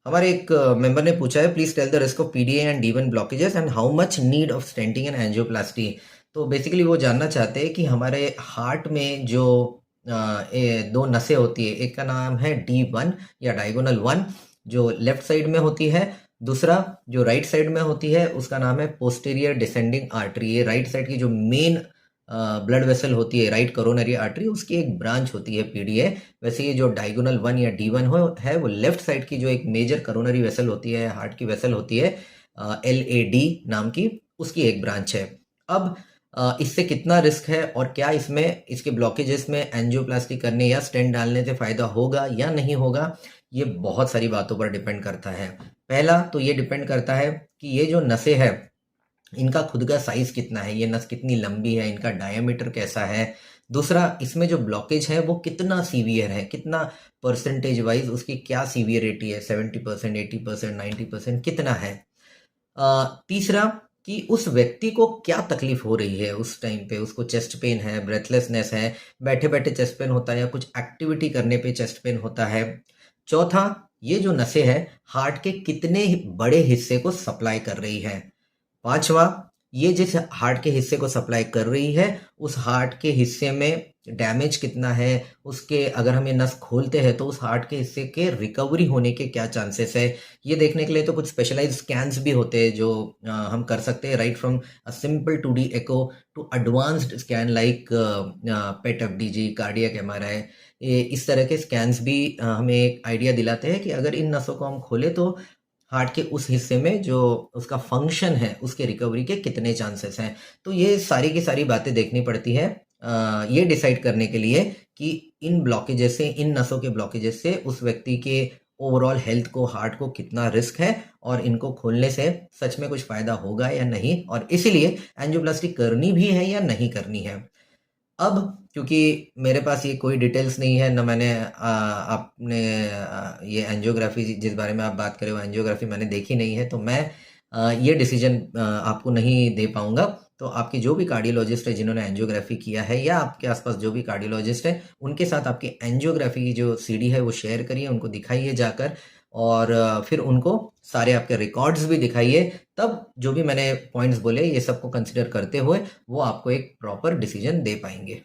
हमारे एक मेंबर ने पूछा है, please tell the risk of PDA and D one blockages and how much need of stenting and angioplasty. तो बेसिकली वो जानना चाहते हैं कि हमारे हार्ट में जो दो नसें होती है, एक का नाम है D1 या डायगोनल 1 जो लेफ्ट साइड में होती है, दूसरा जो राइट साइड में होती है उसका नाम है पोस्टीरियर डिसेंडिंग आर्टरी। ये राइट साइड की जो मेन ब्लड वेसल होती है, राइट कोरोनरी आर्टरी, उसकी एक ब्रांच होती है पीडीए। वैसे ये जो डायगोनल 1 या D1 है वो लेफ्ट साइड की जो एक मेजर करोनरी वेसल होती है, हार्ट की वेसल होती है, LAD नाम की, उसकी एक ब्रांच है। अब इससे कितना रिस्क है और क्या इसमें इसके ब्लॉकेजेस में एंजियोप्लास्टी करने या स्टेंट डालने से फायदा होगा या नहीं होगा, ये बहुत सारी बातों पर डिपेंड करता है। पहला तो ये डिपेंड करता है कि ये जो नसें हैं इनका खुद का साइज कितना है, ये नस कितनी लंबी है, इनका डायमीटर कैसा है। दूसरा, इसमें जो ब्लॉकेज है वो कितना सीवियर है, कितना परसेंटेज वाइज उसकी क्या सीवियरिटी है, 70%, 80%, 90%, कितना है। तीसरा कि उस व्यक्ति को क्या तकलीफ हो रही है उस टाइम पे, उसको चेस्ट पेन है, ब्रेथलेसनेस है, बैठे बैठे चेस्ट पेन होता है या कुछ एक्टिविटी करने पे चेस्ट पेन होता है। चौथा, ये जो नसें हैं हार्ट के कितने बड़े हिस्से को सप्लाई कर रही है। पांचवा, ये जिस हार्ट के हिस्से को सप्लाई कर रही है उस हार्ट के हिस्से में डैमेज कितना है, उसके अगर हम ये नस खोलते हैं तो उस हार्ट के हिस्से के रिकवरी होने के क्या चांसेस है। ये देखने के लिए तो कुछ स्पेशलाइज्ड स्कैन्स भी होते हैं जो हम कर सकते हैं, right from a simple 2D echo to advanced scan like pet FDG, cardiac MRI। इस तरह के स्कैन्स भी हमें एक आइडिया दिलाते हैं कि अगर इन नसों को हम खोले तो हार्ट के उस हिस्से में जो उसका फंक्शन है उसके रिकवरी के कितने चांसेस हैं। तो ये सारी की सारी बातें देखनी पड़ती है ये डिसाइड करने के लिए कि इन ब्लॉकेजेस से, इन नसों के ब्लॉकेजेस से उस व्यक्ति के ओवरऑल हेल्थ को, हार्ट को कितना रिस्क है और इनको खोलने से सच में कुछ फायदा होगा या नहीं, और इसीलिए एंजियोप्लास्टी करनी भी है या नहीं करनी है। अब क्योंकि मेरे पास ये कोई डिटेल्स नहीं है, ना मैंने आपने ये एंजियोग्राफी जिस बारे में आप बात कर रहे हो एंजियोग्राफी मैंने देखी नहीं है, तो मैं ये डिसीजन आपको नहीं दे पाऊंगा। तो आपके जो भी कार्डियोलॉजिस्ट है जिन्होंने एंजियोग्राफी किया है या आपके आसपास जो भी कार्डियोलॉजिस्ट है उनके साथ आपकी एंजियोग्राफी की जो CD है वो शेयर करिए, उनको दिखाइए जाकर, और फिर उनको सारे आपके रिकॉर्ड्स भी दिखाइए। तब जो भी मैंने पॉइंट्स बोले ये सबको कंसिडर करते हुए वो आपको एक प्रॉपर डिसीजन दे पाएंगे।